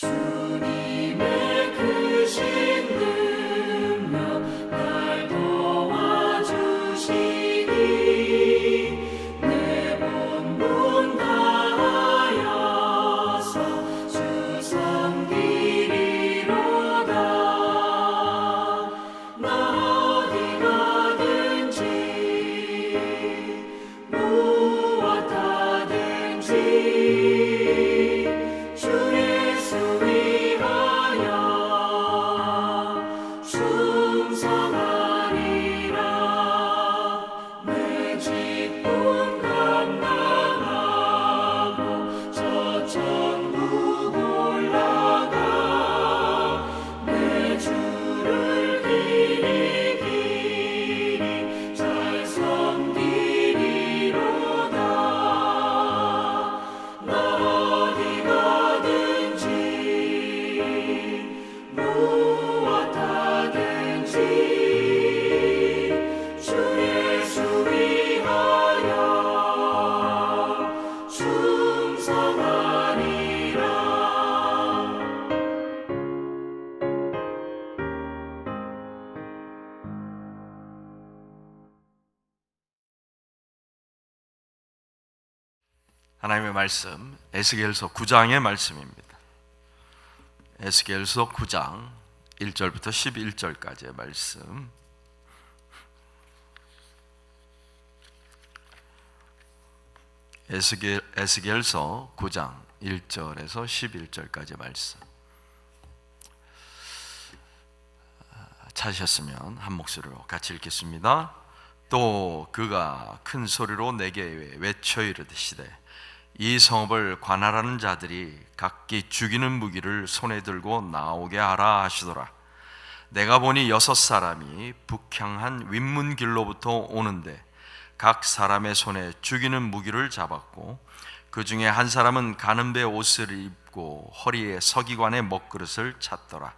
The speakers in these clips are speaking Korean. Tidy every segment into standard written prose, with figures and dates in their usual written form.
주님의 크신 능력 날 도와주시니 내 본분 다하여서 주 섬기리로다. 나 어디 가든지 무엇하든지 주 예수 위하여 충성하리라. 내 직분 감당하고 저 천국 올라가 내 주를 길이 길이 잘 섬기리로다. 나 어디 가든지 무엇하든지 주 예수 위하여 충성하리라. 하나님의 말씀 에스겔서 9장의 말씀입니다. 에스겔서 9장 1절부터 11절까지의 말씀. 에스겔서 9장 1절에서 11절까지의 말씀. 찾으셨으면 한 목소리로 같이 읽겠습니다. 또 그가 큰 소리로 내게 외쳐 이르시되 이 성읍을 관할하는 자들이 각기 죽이는 무기를 손에 들고 나오게 하라 하시더라. 내가 보니 6사람이 북향한 윗문길로부터 오는데 각 사람의 손에 죽이는 무기를 잡았고 그 중에 한 사람은 가는 배 옷을 입고 허리에 서기관의 먹그릇을 찼더라.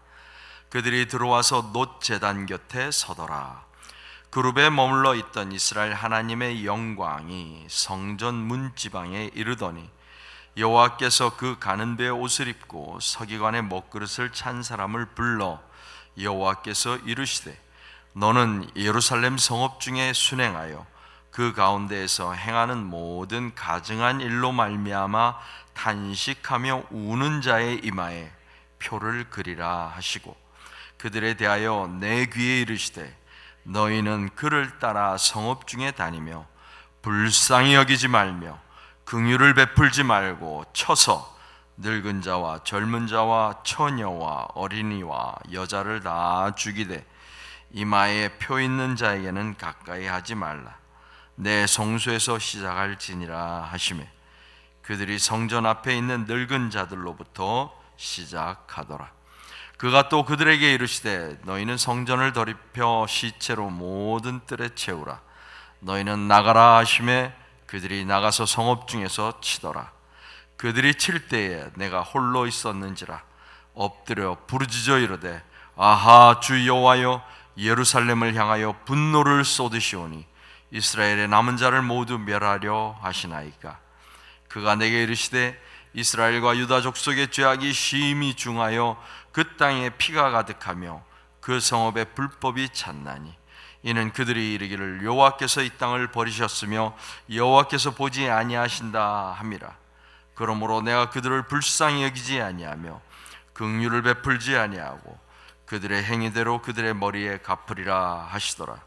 그들이 들어와서 놋 제단 곁에 서더라. 그룹에 머물러 있던 이스라엘 하나님의 영광이 성전 문 지방에 이르더니 여호와께서 그 가는 배 옷을 입고 서기관의 먹그릇을 찬 사람을 불러 여호와께서 이르시되 너는 예루살렘 성읍 중에 순행하여 그 가운데에서 행하는 모든 가증한 일로 말미암아 탄식하며 우는 자의 이마에 표를 그리라 하시고 그들에 대하여 내 귀에 이르시되 너희는 그를 따라 성읍 중에 다니며 불쌍히 여기지 말며 긍휼을 베풀지 말고 쳐서 늙은 자와 젊은 자와 처녀와 어린이와 여자를 다 죽이되 이마에 표 있는 자에게는 가까이 하지 말라. 내 성소에서 시작할지니라 하시매 그들이 성전 앞에 있는 늙은 자들로부터 시작하더라. 그가 또 그들에게 이르시되 너희는 성전을 더럽혀 시체로 모든 뜰에 채우라. 너희는 나가라 하시매 그들이 나가서 성읍 중에서 치더라. 그들이 칠 때에 내가 홀로 있었는지라 엎드려 부르짖어 이르되 아하 주 여호와여 예루살렘을 향하여 분노를 쏟으시오니 이스라엘의 남은 자를 모두 멸하려 하시나이까. 그가 내게 이르시되 이스라엘과 유다 족속의 죄악이 심히 중하여 그 땅에 피가 가득하며 그 성읍에 불법이 찼나니 이는 그들이 이르기를 여호와께서 이 땅을 버리셨으며 여호와께서 보지 아니하신다 함이라. 그러므로 내가 그들을 불쌍히 여기지 아니하며 긍휼을 베풀지 아니하고 그들의 행위대로 그들의 머리에 갚으리라 하시더라.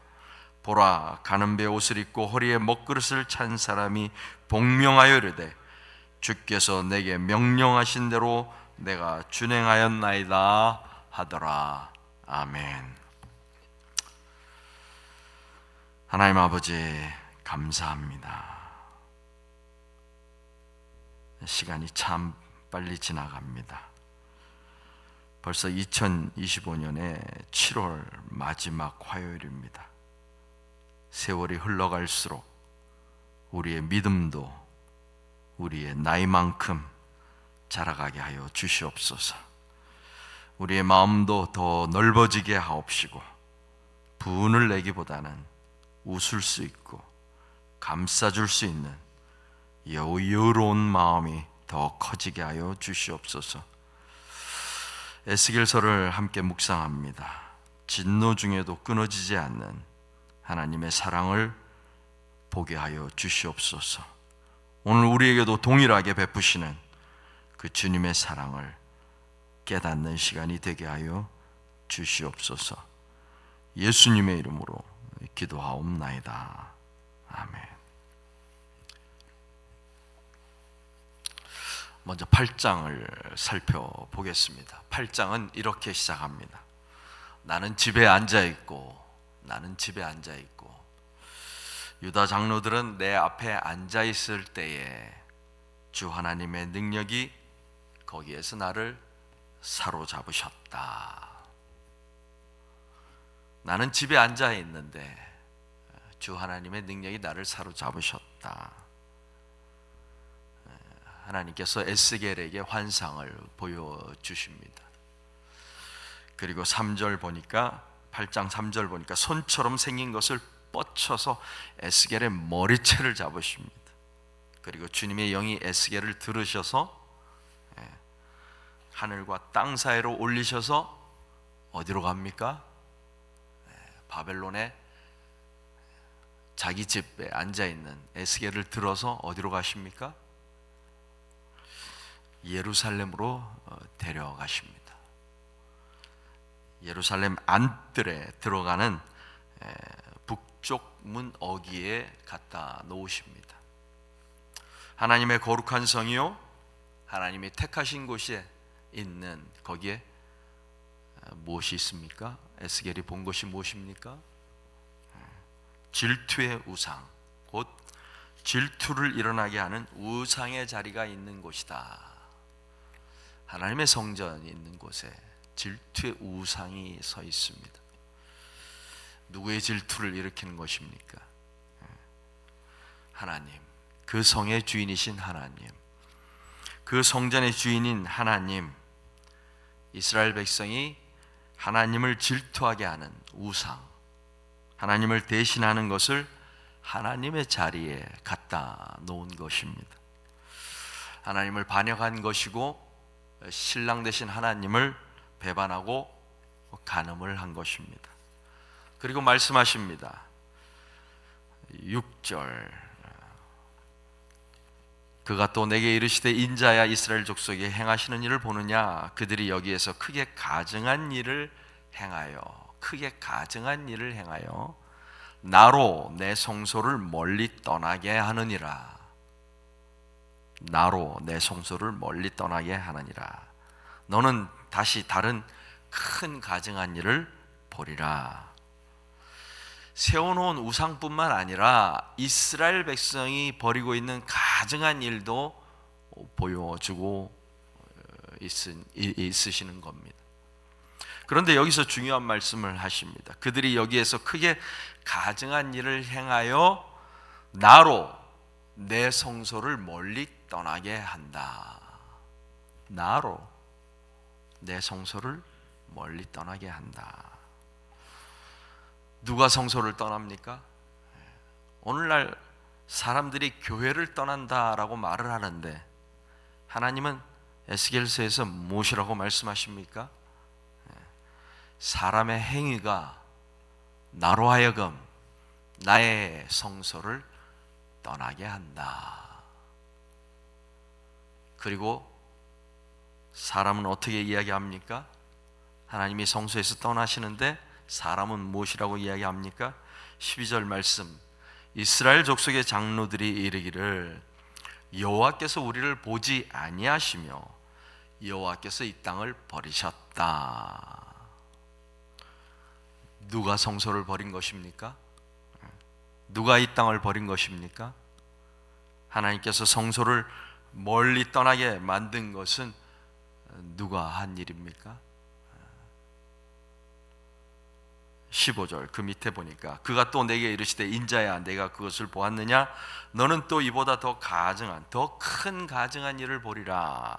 보라 가는 배 옷을 입고 허리에 먹그릇을 찬 사람이 복명하여 이르되 주께서 내게 명령하신 대로 내가 준행하였나이다 하더라. 아멘. 하나님 아버지 감사합니다. 시간이 참 빨리 지나갑니다. 벌써 2025년의 7월 마지막 화요일입니다. 세월이 흘러갈수록 우리의 믿음도 우리의 나이만큼 자라가게 하여 주시옵소서. 우리의 마음도 더 넓어지게 하옵시고 분을 내기보다는 웃을 수 있고 감싸줄 수 있는 여유로운 마음이 더 커지게 하여 주시옵소서. 에스겔서를 함께 묵상합니다. 진노 중에도 끊어지지 않는 하나님의 사랑을 보게 하여 주시옵소서. 오늘 우리에게도 동일하게 베푸시는 그 주님의 사랑을 깨닫는 시간이 되게 하여 주시옵소서. 예수님의 이름으로 기도하옵나이다. 아멘. 먼저 8장을 살펴보겠습니다. 8장은 이렇게 시작합니다. 나는 집에 앉아 있고, 유다 장로들은 내 앞에 앉아 있을 때에 주 하나님의 능력이 거기에서 나를 사로잡으셨다. 나는 집에 앉아 있는데 주 하나님의 능력이 나를 사로잡으셨다. 하나님께서 에스겔에게 환상을 보여주십니다. 그리고 3절 보니까, 8장 3절 보니까 손처럼 생긴 것을 뻗쳐서 에스겔의 머리채를 잡으십니다. 그리고 주님의 영이 에스겔을 들으셔서 하늘과 땅 사이로 올리셔서 어디로 갑니까? 바벨론의 자기 집에 앉아있는 에스겔을 들어서 어디로 가십니까? 예루살렘으로 데려가십니다. 예루살렘 안뜰에 들어가는 북쪽 문 어귀에 갖다 놓으십니다. 하나님의 거룩한 성이요, 하나님이 택하신 곳에 있는 거기에 무엇이 있습니까? 에스겔이 본 것이 무엇입니까? 질투의 우상, 곧 질투를 일어나게 하는 우상의 자리가 있는 곳이다. 하나님의 성전이 있는 곳에 질투의 우상이 서 있습니다. 누구의 질투를 일으키는 것입니까? 하나님, 그 성의 주인이신 하나님, 그 성전의 주인인 하나님, 이스라엘 백성이 하나님을 질투하게 하는 우상, 하나님을 대신하는 것을 하나님의 자리에 갖다 놓은 것입니다. 하나님을 반역한 것이고 신랑 되신 하나님을 배반하고 간음을 한 것입니다. 그리고 말씀하십니다. 6절, 그가 또 내게 이르시되 인자야 이스라엘 족속에 행하시는 일을 보느냐? 그들이 여기에서 크게 가증한 일을 행하여 나로 내 성소를 멀리 떠나게 하느니라. 나로 내 성소를 멀리 떠나게 하느니라. 너는 다시 다른 큰 가증한 일을 보리라. 세워놓은 우상뿐만 아니라 이스라엘 백성이 벌이고 있는 가증한 일도 보여주고 있으시는 겁니다. 그런데 여기서 중요한 말씀을 하십니다. 그들이 여기에서 크게 가증한 일을 행하여 나로 내 성소를 멀리 떠나게 한다. 나로 내 성소를 멀리 떠나게 한다. 누가 성소를 떠납니까? 오늘날 사람들이 교회를 떠난다라고 말을 하는데 하나님은 에스겔서에서 무엇이라고 말씀하십니까? 사람의 행위가 나로 하여금 나의 성소를 떠나게 한다. 그리고 사람은 어떻게 이야기합니까? 하나님이 성소에서 떠나시는데 사람은 무엇이라고 이야기합니까? 12절 말씀, 이스라엘 족속의 장로들이 이르기를 여호와께서 우리를 보지 아니하시며 여호와께서 이 땅을 버리셨다. 누가 성소를 버린 것입니까? 누가 이 땅을 버린 것입니까? 하나님께서 성소를 멀리 떠나게 만든 것은 누가 한 일입니까? 15절 그 밑에 보니까 그가 또 내게 이르시되 인자야 내가 그것을 보았느냐? 너는 또 이보다 더 큰 가증한 일을 보리라.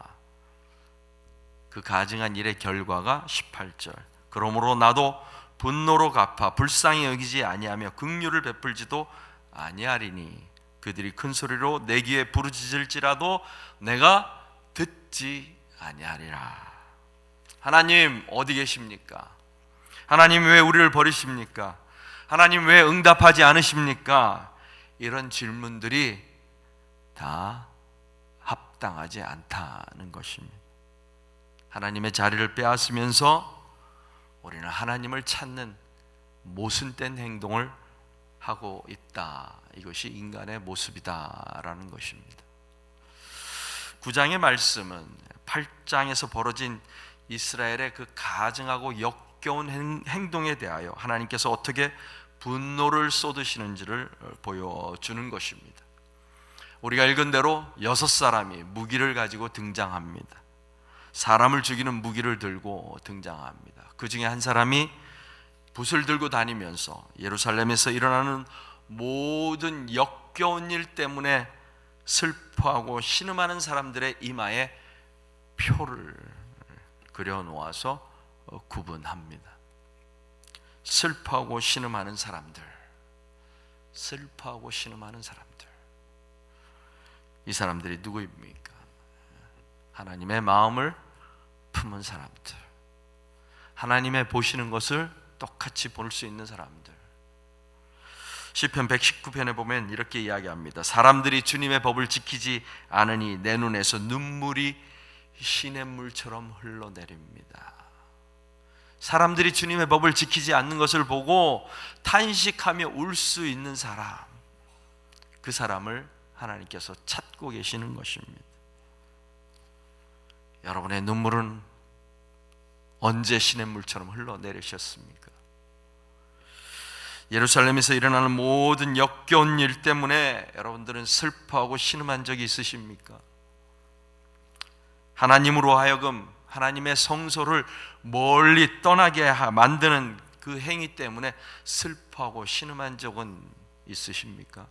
그 가증한 일의 결과가 18절, 그러므로 나도 분노로 갚아 불쌍히 여기지 아니하며 긍휼을 베풀지도 아니하리니 그들이 큰 소리로 내 귀에 부르짖을지라도 내가 듣지 아니하리라. 하나님 어디 계십니까? 하나님 왜 우리를 버리십니까? 하나님 왜 응답하지 않으십니까? 이런 질문들이 다 합당하지 않다는 것입니다. 하나님의 자리를 빼앗으면서 우리는 하나님을 찾는 모순된 행동을 하고 있다. 이것이 인간의 모습이다라는 것입니다. 9장의 말씀은 8장에서 벌어진 이스라엘의 그 가증하고 역겨운 행동에 대하여 하나님께서 어떻게 분노를 쏟으시는지를 보여주는 것입니다. 우리가 읽은 대로 6사람이 무기를 가지고 등장합니다. 사람을 죽이는 무기를 들고 등장합니다. 그 중에 한 사람이 붓을 들고 다니면서 예루살렘에서 일어나는 모든 역겨운 일 때문에 슬퍼하고 신음하는 사람들의 이마에 표를 그려놓아서 구분합니다. 슬퍼하고 신음하는 사람들, 슬퍼하고 신음하는 사람들. 이 사람들이 누구입니까? 하나님의 마음을 품은 사람들, 하나님의 보시는 것을 똑같이 볼 수 있는 사람들. 시편 119편에 보면 이렇게 이야기합니다. 사람들이 주님의 법을 지키지 않으니 내 눈에서 눈물이 시냇물처럼 흘러내립니다. 사람들이 주님의 법을 지키지 않는 것을 보고 탄식하며 울 수 있는 사람, 그 사람을 하나님께서 찾고 계시는 것입니다. 여러분의 눈물은 언제 시냇물처럼 흘러내리셨습니까? 예루살렘에서 일어나는 모든 역겨운 일 때문에 여러분들은 슬퍼하고 신음한 적이 있으십니까? 하나님으로 하여금 하나님의 성소를 멀리 떠나게 만드는 그 행위 때문에 슬퍼하고 신음한 적은 있으십니까?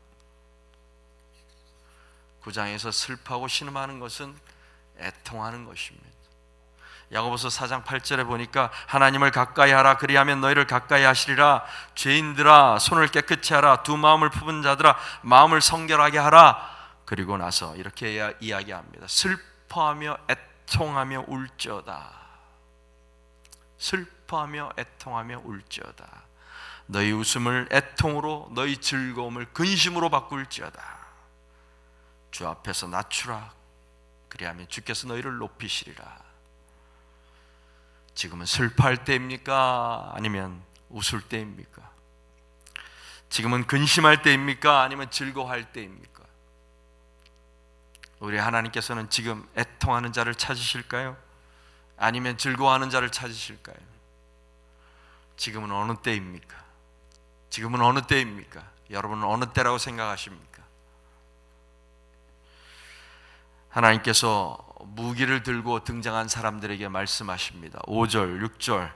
9장에서 슬퍼하고 신음하는 것은 애통하는 것입니다. 야고보서 4장 8절에 보니까 하나님을 가까이 하라 그리하면 너희를 가까이 하시리라. 죄인들아 손을 깨끗이 하라. 두 마음을 품은 자들아 마음을 성결하게 하라. 그리고 나서 이렇게 이야기합니다. 슬퍼하며 애통하며 울지어다. 슬퍼하며 애통하며 울지어다. 너희 웃음을 애통으로 너희 즐거움을 근심으로 바꿀지어다. 주 앞에서 낮추라. 그리하면 주께서 너희를 높이시리라. 지금은 슬퍼할 때입니까? 아니면 웃을 때입니까? 지금은 근심할 때입니까? 아니면 즐거워할 때입니까? 우리 하나님께서는 지금 애통하는 자를 찾으실까요? 아니면 즐거워하는 자를 찾으실까요? 지금은 어느 때입니까? 지금은 어느 때입니까? 여러분은 어느 때라고 생각하십니까? 하나님께서 무기를 들고 등장한 사람들에게 말씀하십니다. 5절, 6절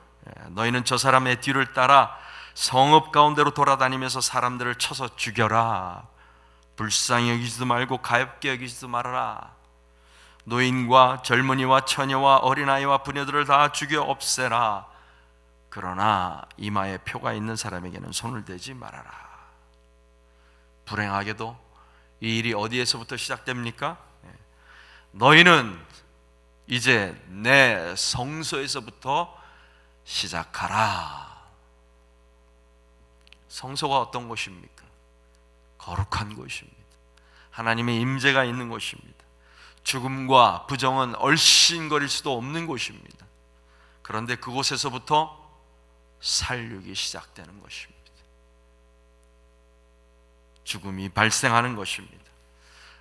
너희는 저 사람의 뒤를 따라 성읍 가운데로 돌아다니면서 사람들을 쳐서 죽여라. 불쌍히 여기지도 말고 가엾게 여기지도 말아라. 노인과 젊은이와 처녀와 어린아이와 부녀들을 다 죽여 없애라. 그러나 이마에 표가 있는 사람에게는 손을 대지 말아라. 불행하게도 이 일이 어디에서부터 시작됩니까? 너희는 이제 내 성소에서부터 시작하라. 성소가 어떤 곳입니까? 거룩한 곳입니다. 하나님의 임재가 있는 곳입니다. 죽음과 부정은 얼씬거릴 수도 없는 곳입니다. 그런데 그곳에서부터 살육이 시작되는 것입니다. 죽음이 발생하는 것입니다.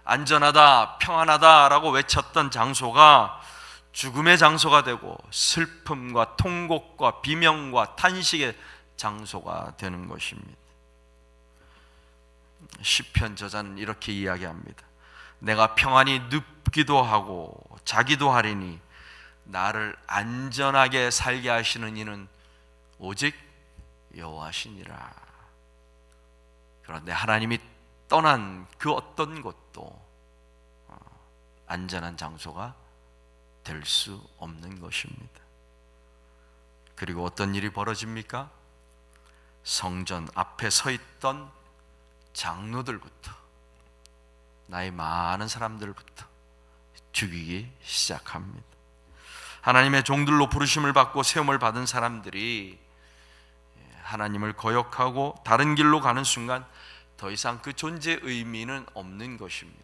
안전하다, 평안하다라고 외쳤던 장소가 죽음의 장소가 되고 슬픔과 통곡과 비명과 탄식의 장소가 되는 것입니다. 시편 저자는 이렇게 이야기합니다. 내가 평안히 눕기도 하고 자기도 하리니 나를 안전하게 살게 하시는 이는 오직 여호와시니라. 그런데 하나님이 떠난 그 어떤 곳도 안전한 장소가 될 수 없는 것입니다. 그리고 어떤 일이 벌어집니까? 성전 앞에 서 있던 장로들부터 나이 많은 사람들부터 죽이기 시작합니다. 하나님의 종들로 부르심을 받고 세움을 받은 사람들이 하나님을 거역하고 다른 길로 가는 순간 더 이상 그 존재의 의미는 없는 것입니다.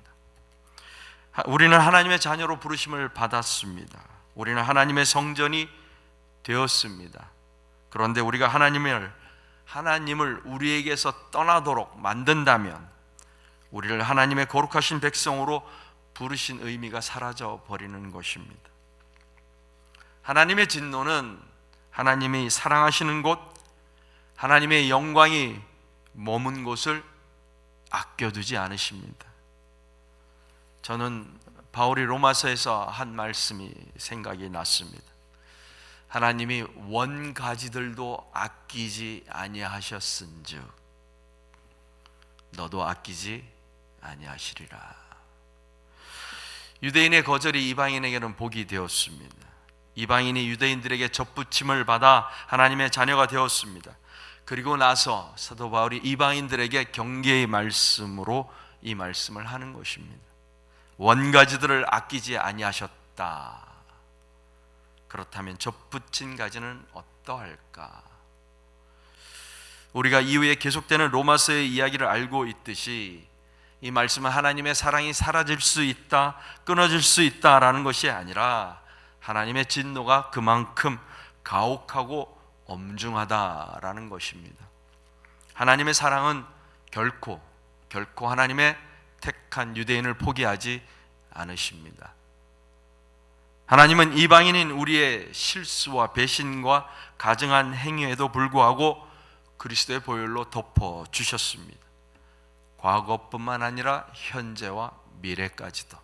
우리는 하나님의 자녀로 부르심을 받았습니다. 우리는 하나님의 성전이 되었습니다. 그런데 우리가 하나님을 우리에게서 떠나도록 만든다면 우리를 하나님의 거룩하신 백성으로 부르신 의미가 사라져 버리는 것입니다. 하나님의 진노는 하나님이 사랑하시는 곳, 하나님의 영광이 머문 곳을 아껴두지 않으십니다. 저는 바울이 로마서에서 한 말씀이 생각이 났습니다. 하나님이 원가지들도 아끼지 아니하셨은즉 너도 아끼지 아니하시리라. 유대인의 거절이 이방인에게는 복이 되었습니다. 이방인이 유대인들에게 접붙임을 받아 하나님의 자녀가 되었습니다. 그리고 나서 사도 바울이 이방인들에게 경계의 말씀으로 이 말씀을 하는 것입니다. 원가지들을 아끼지 아니하셨다. 그렇다면 접붙인 가지는 어떠할까? 우리가 이후에 계속되는 로마서의 이야기를 알고 있듯이 이 말씀은 하나님의 사랑이 사라질 수 있다, 끊어질 수 있다라는 것이 아니라 하나님의 진노가 그만큼 가혹하고 엄중하다라는 것입니다. 하나님의 사랑은 결코 하나님의 택한 유대인을 포기하지 않으십니다. 하나님은 이방인인 우리의 실수와 배신과 가증한 행위에도 불구하고 그리스도의 보혈로 덮어주셨습니다. 과거뿐만 아니라 현재와 미래까지도.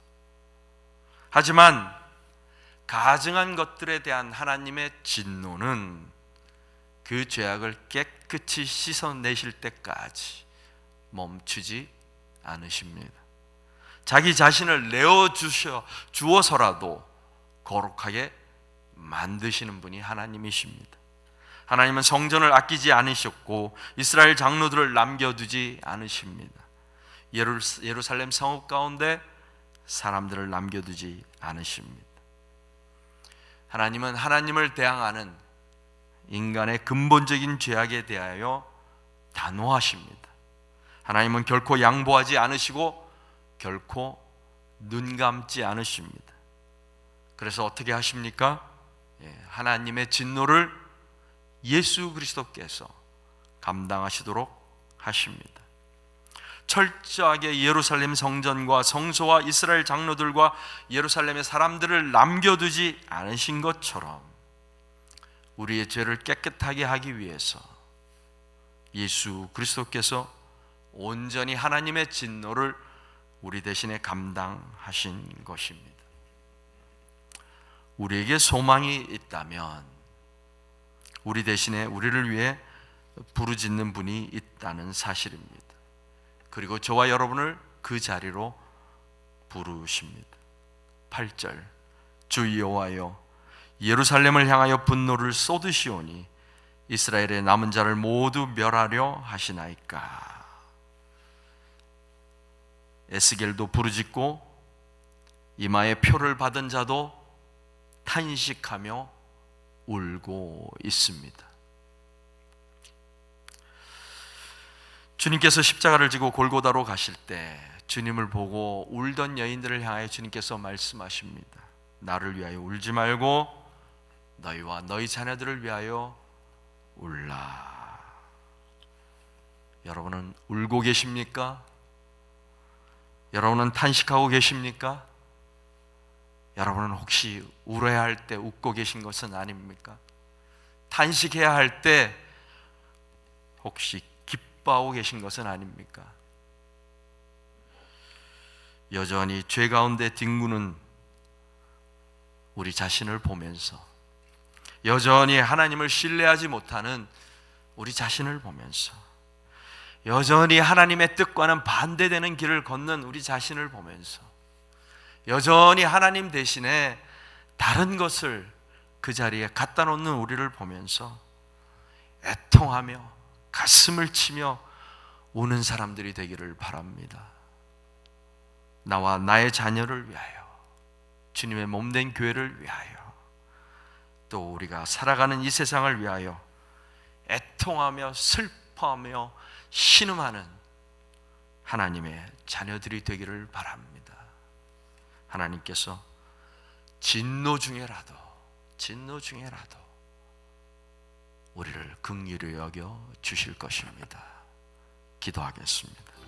하지만 가증한 것들에 대한 하나님의 진노는 그 죄악을 깨끗이 씻어내실 때까지 멈추지 않으십니다. 자기 자신을 내어주어서라도 거룩하게 만드시는 분이 하나님이십니다. 하나님은 성전을 아끼지 않으셨고 이스라엘 장로들을 남겨두지 않으십니다. 예루살렘 성읍 가운데 사람들을 남겨두지 않으십니다. 하나님은 하나님을 대항하는 인간의 근본적인 죄악에 대하여 단호하십니다. 하나님은 결코 양보하지 않으시고 결코 눈 감지 않으십니다. 그래서 어떻게 하십니까? 하나님의 진노를 예수 그리스도께서 감당하시도록 하십니다. 철저하게 예루살렘 성전과 성소와 이스라엘 장로들과 예루살렘의 사람들을 남겨두지 않으신 것처럼 우리의 죄를 깨끗하게 하기 위해서 예수 그리스도께서 온전히 하나님의 진노를 우리 대신에 감당하신 것입니다. 우리에게 소망이 있다면 우리 대신에 우리를 위해 부르짖는 분이 있다는 사실입니다. 그리고 저와 여러분을 그 자리로 부르십니다. 8절 주 여호와여 예루살렘을 향하여 분노를 쏟으시오니 이스라엘의 남은 자를 모두 멸하려 하시나이까. 에스겔도 부르짖고 이마에 표를 받은 자도 탄식하며 울고 있습니다. 주님께서 십자가를 지고 골고다로 가실 때 주님을 보고 울던 여인들을 향하여 주님께서 말씀하십니다. 나를 위하여 울지 말고 너희와 너희 자녀들을 위하여 울라. 여러분은 울고 계십니까? 여러분은 탄식하고 계십니까? 여러분은 혹시 울어야 할 때 웃고 계신 것은 아닙니까? 탄식해야 할 때 혹시 기뻐하고 계신 것은 아닙니까? 여전히 죄 가운데 뒹구는 우리 자신을 보면서, 여전히 하나님을 신뢰하지 못하는 우리 자신을 보면서, 여전히 하나님의 뜻과는 반대되는 길을 걷는 우리 자신을 보면서, 여전히 하나님 대신에 다른 것을 그 자리에 갖다 놓는 우리를 보면서 애통하며 가슴을 치며 우는 사람들이 되기를 바랍니다. 나와 나의 자녀를 위하여, 주님의 몸된 교회를 위하여 또 우리가 살아가는 이 세상을 위하여 애통하며 슬퍼하며 신음하는 하나님의 자녀들이 되기를 바랍니다. 하나님께서 진노 중에라도 우리를 긍휼히 여겨 주실 것입니다. 기도하겠습니다.